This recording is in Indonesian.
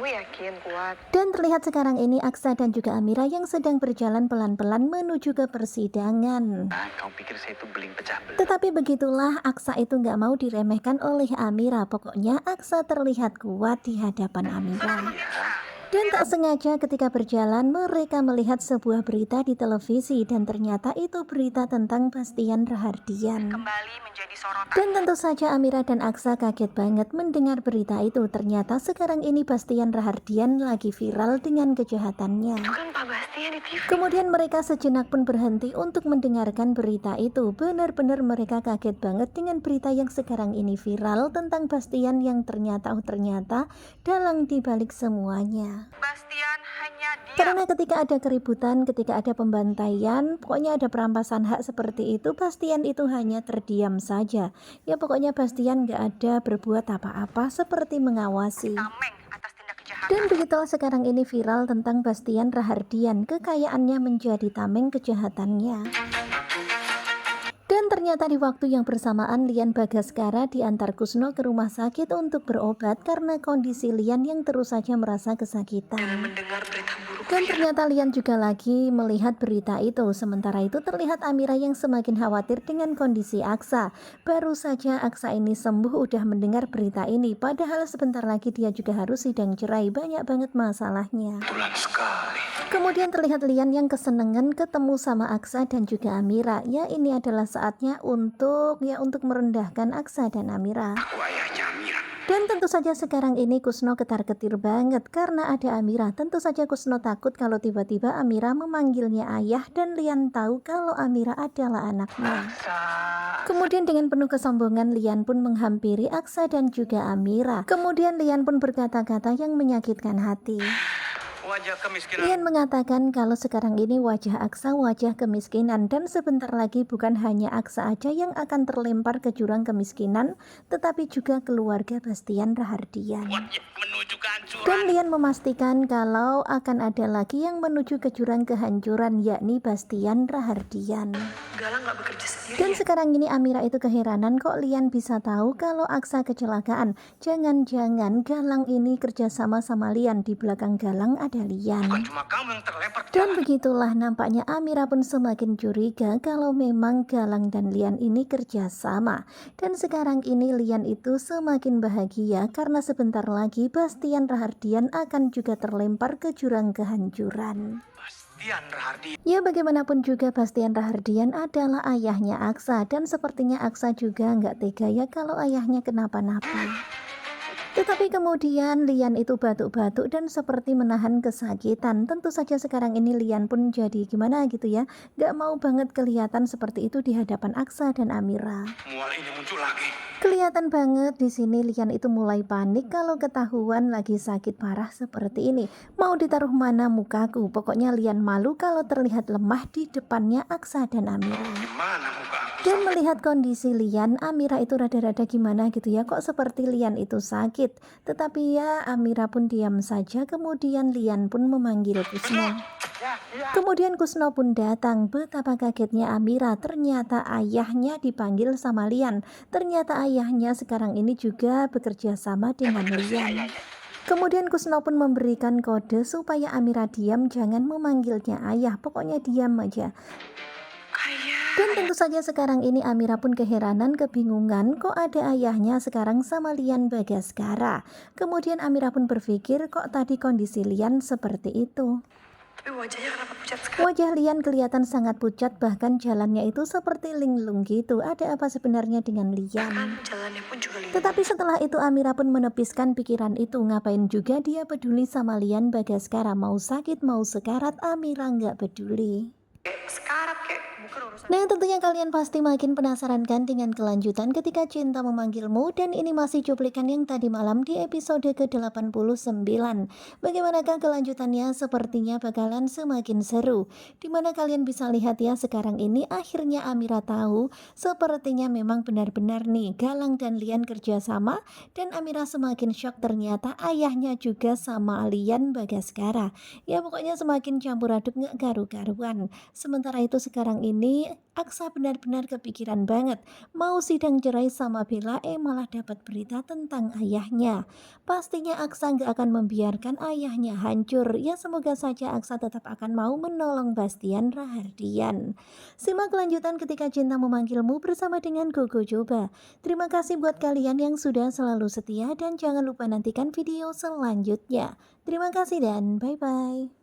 Aku yakin kuat. Dan terlihat sekarang ini Aksa dan juga Amira yang sedang berjalan pelan-pelan menuju ke persidangan. Ah, kamu pikir saya itu beling pecah belah? Tetapi begitulah, Aksa itu nggak mau diremehkan oleh Amira. Pokoknya Aksa terlihat kuat di hadapan Amira. Dan tak sengaja ketika berjalan, mereka melihat sebuah berita di televisi dan ternyata itu berita tentang Bastian Rahardian. Kembali menjadi sorotan. Dan tentu saja Amira dan Aksa kaget banget mendengar berita itu. Ternyata sekarang ini Bastian Rahardian lagi viral dengan kejahatannya. Itu kan Pak Bastian di TV. Kemudian mereka sejenak pun berhenti untuk mendengarkan berita itu. Benar-benar mereka kaget banget dengan berita yang sekarang ini viral tentang Bastian yang ternyata dalang dibalik semuanya. Bastian hanya diam. Karena ketika ada keributan, ketika ada pembantaian, pokoknya ada perampasan hak seperti itu, Bastian itu hanya terdiam saja. Ya pokoknya Bastian gak ada berbuat apa-apa seperti mengawasi. Tameng atas tindak kejahatan. Dan begitulah sekarang ini viral tentang Bastian Rahardian, kekayaannya menjadi tameng kejahatannya. Dan ternyata di waktu yang bersamaan Lian Bagaskara diantar Kusno ke rumah sakit untuk berobat karena kondisi Lian yang terus saja merasa kesakitan. Mendengar berita buruk. Dan ternyata Lian juga lagi melihat berita itu. Sementara itu terlihat Amira yang semakin khawatir dengan kondisi Aksa. Baru saja Aksa ini sembuh udah mendengar berita ini. Padahal sebentar lagi dia juga harus sidang cerai. Banyak banget masalahnya. Kebetulan sekali. Kemudian terlihat Lian yang kesenangan ketemu sama Aksa dan juga Amira. Ya ini adalah saatnya untuk merendahkan Aksa dan Amira. Aku ayahnya Amira. Dan tentu saja sekarang ini Kusno ketar-ketir banget karena ada Amira. Tentu saja Kusno takut kalau tiba-tiba Amira memanggilnya ayah dan Lian tahu kalau Amira adalah anaknya. Kemudian dengan penuh kesombongan Lian pun menghampiri Aksa dan juga Amira. Kemudian Lian pun berkata-kata yang menyakitkan hati. Wajah kemiskinan. Lian mengatakan kalau sekarang ini wajah Aksa wajah kemiskinan dan sebentar lagi bukan hanya Aksa aja yang akan terlempar ke jurang kemiskinan, tetapi juga keluarga Bastian Rahardian. Wajah menuju kehancuran. Dan Lian memastikan kalau akan ada lagi yang menuju ke jurang kehancuran, yakni Bastian Rahardian. Galang nggak bekerja sendiri. Dan sekarang ini Amira itu keheranan kok Lian bisa tahu kalau Aksa kecelakaan. Jangan-jangan Galang ini kerjasama sama Lian, di belakang Galang ada Lian. Bukan cuma kamu yang terlempar ke Dan jalan. begitulah nampaknya Amira pun semakin curiga kalau memang Galang dan Lian ini kerjasama. Dan sekarang ini Lian itu semakin bahagia karena sebentar lagi Bastian Rahardian akan juga terlempar ke jurang kehancuran. Bastian Rahardian. Ya bagaimanapun juga Bastian Rahardian adalah ayahnya Aksa dan sepertinya Aksa juga nggak tega ya kalau ayahnya kenapa-napa. Tetapi kemudian Lian itu batuk-batuk dan seperti menahan kesakitan. Tentu saja sekarang ini Lian pun jadi gimana gitu ya, gak mau banget kelihatan seperti itu di hadapan Aksa dan Amira. Mual ini muncul lagi. Kelihatan banget di sini Lian itu mulai panik kalau ketahuan lagi sakit parah seperti ini. Mau ditaruh mana mukaku? Pokoknya Lian malu kalau terlihat lemah di depannya Aksa dan Amira. Gimana muka aku? Dan melihat kondisi Lian, Amira itu rada-rada gimana gitu ya, kok seperti Lian itu sakit. Tetapi ya Amira pun diam saja, kemudian Lian pun memanggil Kusno. Kemudian Kusno pun datang. Betapa kagetnya Amira, ternyata ayahnya dipanggil sama Lian. Ternyata ayahnya sekarang ini juga bekerja sama dengan Lian. Kemudian Kusno pun memberikan kode supaya Amira diam, jangan memanggilnya ayah, pokoknya diam aja. Dan tentu saja sekarang ini Amira pun keheranan, kebingungan kok ada ayahnya sekarang sama Lian Bagaskara. Kemudian Amira pun berpikir kok tadi kondisi Lian seperti itu. Tapi wajahnya kenapa pucat sekali? Wajah Lian kelihatan sangat pucat, bahkan jalannya itu seperti linglung gitu. Ada apa sebenarnya dengan Lian? Kan jalannya pun juga lihat. Tetapi setelah itu Amira pun menepiskan pikiran itu. Ngapain juga dia peduli sama Lian Bagaskara? Mau sakit mau sekarat Amira nggak peduli. Sekarat kayak bukan urusan. Nah tentunya kalian pasti makin penasaran kan dengan kelanjutan ketika cinta memanggilmu. Dan ini masih cuplikan yang tadi malam di episode ke-89. Bagaimanakah kelanjutannya? Sepertinya bakalan semakin seru. Dimana kalian bisa lihat ya sekarang ini akhirnya Amira tahu sepertinya memang benar-benar nih Galang dan Lian kerjasama. Dan Amira semakin shock ternyata ayahnya juga sama Lian Bagaskara. Ya pokoknya semakin campur aduk gak karu-karuan. Sementara itu sekarang ini Aksa benar-benar kepikiran banget. Mau sidang cerai sama Bella, malah dapat berita tentang ayahnya. Pastinya Aksa nggak akan membiarkan ayahnya hancur. Ya semoga saja Aksa tetap akan mau menolong Bastian Rahardian. Simak kelanjutan ketika cinta memanggilmu bersama dengan Gogo Joba. Terima kasih buat kalian yang sudah selalu setia dan jangan lupa nantikan video selanjutnya. Terima kasih dan bye-bye.